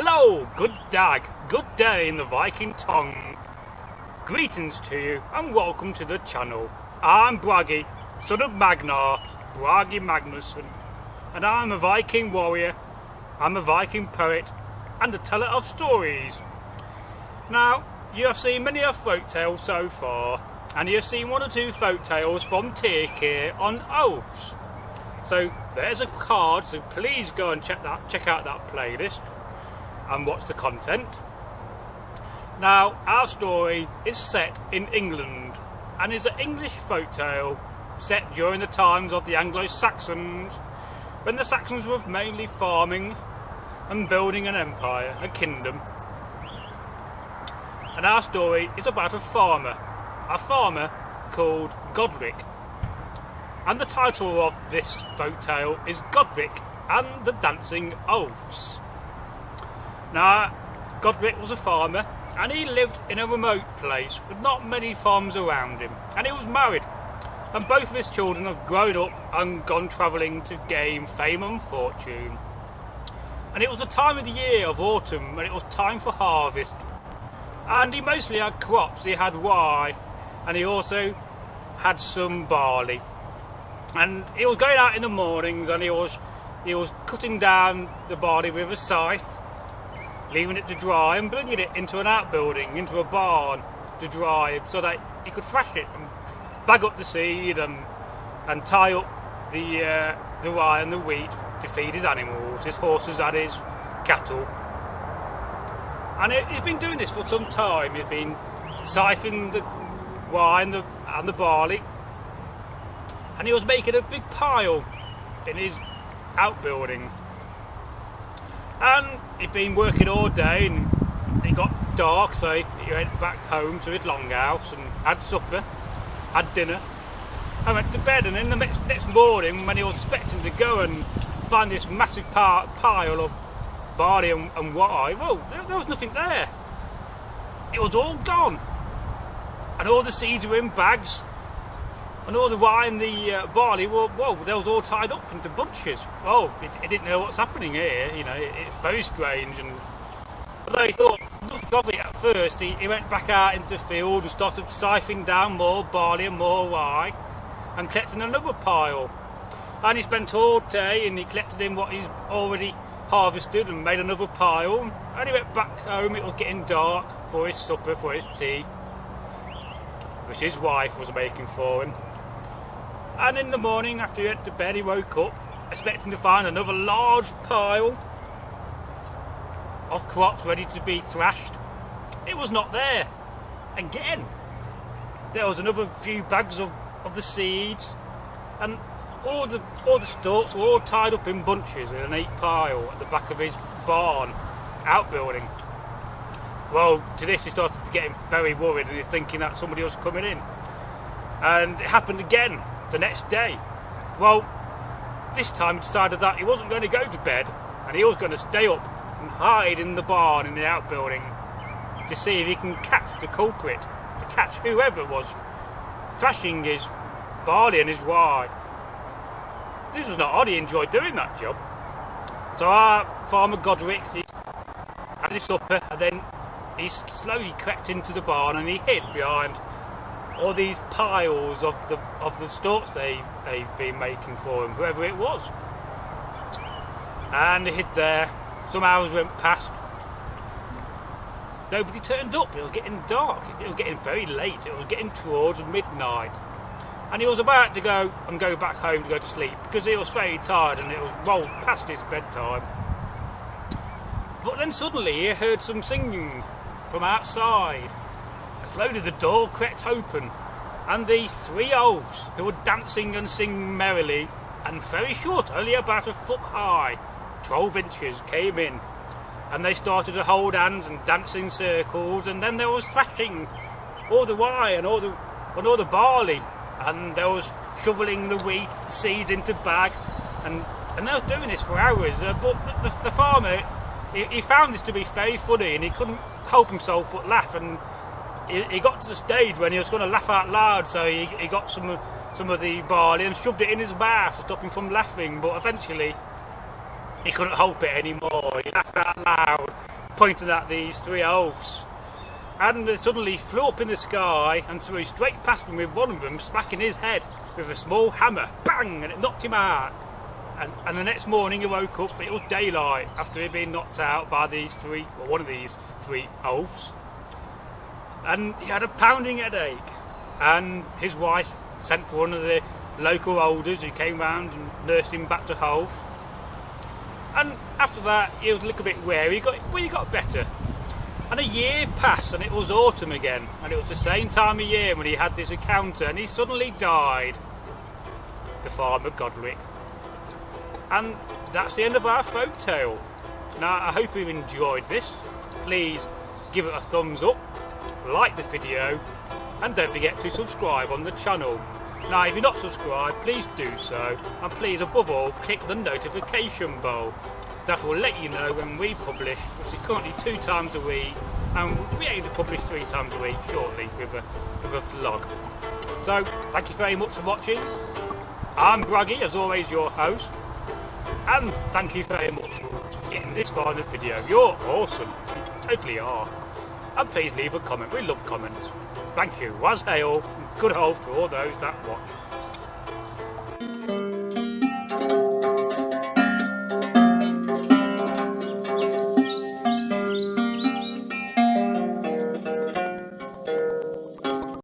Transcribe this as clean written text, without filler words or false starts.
Hello, good dag, good day in the Viking tongue. Greetings to you and welcome to the channel. I'm Bragi, son of Magnar, Bragi Magnusson, and I'm a Viking warrior, I'm a Viking poet and a teller of stories. Now, you have seen many a folk tale so far, and you have seen one or two folk tales from Tyrkir on oaths. So there's a card, so please go and check out that playlist and watch the content. Now, our story is set in England and is an English folktale set during the times of the Anglo-Saxons, when the Saxons were mainly farming and building an empire, a kingdom. And our story is about a farmer called Godric. And the title of this folktale is Godric and the Dancing Oaths. Now, Godric was a farmer and he lived in a remote place with not many farms around him, and he was married, and both of his children have grown up and gone travelling to gain fame and fortune. And it was the time of the year of autumn, and it was time for harvest, and he mostly had crops. He had rye and he also had some barley, and he was going out in the mornings and he was cutting down the barley with a scythe, leaving it to dry and bringing it into an outbuilding, into a barn to dry, so that he could thrash it and bag up the seed and tie up the rye and the wheat to feed his animals, his horses and his cattle. And he's been doing this for some time. He's been siphoning the rye and the barley, and he was making a big pile in his outbuilding. And he'd been working all day and it got dark, so he went back home to his longhouse and had supper, had dinner, and went to bed. And then the next morning, when he was expecting to go and find this massive pile of barley and rye, well, there was nothing there. It was all gone. And all the seeds were in bags, and all the rye and the barley were, well, they was all tied up into bunches. Oh, he didn't know what's happening here, you know, it's very strange. And although he thought nothing of it at first, he went back out into the field and started siphoning down more barley and more rye and collecting another pile. And he spent all day and he collected in what he's already harvested and made another pile. And he went back home. It was getting dark, for his supper, for his tea, which his wife was making for him. And in the morning, after he went to bed, he woke up expecting to find another large pile of crops ready to be thrashed. It was not there. Again, there was another few bags of the seeds, and all the stalks were all tied up in bunches in a neat pile at the back of his barn outbuilding. Well, to this he started to get very worried, and he's thinking that somebody was coming in. And it happened again the next day. Well, this time he decided that he wasn't going to go to bed, and he was going to stay up and hide in the barn in the outbuilding to see if he can catch the culprit, to catch whoever was thrashing his barley and his rye. This was not odd, he enjoyed doing that job. So our farmer Godric, he had his supper, and then he slowly crept into the barn and he hid behind all these piles of the stalks they've been making for him, whoever it was. And he hid there. Some hours went past. Nobody turned up. It was getting dark. It was getting very late. It was getting towards midnight. And he was about to go back home to go to sleep because he was very tired and it was rolled past his bedtime. But then suddenly he heard some singing from outside. Slowly the door creaked open, and these three elves who were dancing and singing merrily, and very short, only about a foot high, 12 inches, came in. And they started to hold hands and dance in circles, and then there was thrashing all the rye and all the barley, and there was shoveling the wheat seeds into bag, and they was doing this for hours. But the farmer, he found this to be very funny, and he couldn't help himself but laugh. And he got to the stage when he was going to laugh out loud, so he got some of the barley and shoved it in his mouth to stop him from laughing. But eventually he couldn't help it anymore. He laughed out loud, pointing at these three elves. And they suddenly flew up in the sky and threw straight past him, with one of them smacking his head with a small hammer. Bang! And it knocked him out. And the next morning he woke up, it was daylight, after he'd been knocked out by one of these three elves. And he had a pounding headache. And his wife sent for one of the local elders who came round and nursed him back to health. And after that he was a little bit wary, he got better. And a year passed and it was autumn again, and it was the same time of year when he had this encounter, and he suddenly died. The farmer Godric. And that's the end of our folk tale. Now I hope you've enjoyed this. Please give it a thumbs up, like the video, and don't forget to subscribe on the channel. Now if you're not subscribed, please do so, and please above all click the notification bell. That will let you know when we publish, which is currently 2 times a week, and we aim to publish 3 times a week shortly with a vlog. So thank you very much for watching. I'm Braggy, as always, your host, and thank you very much for getting this far in the video. You're awesome, you totally are. And please leave a comment, we love comments. Thank you, was hail, and good health to all those that watch.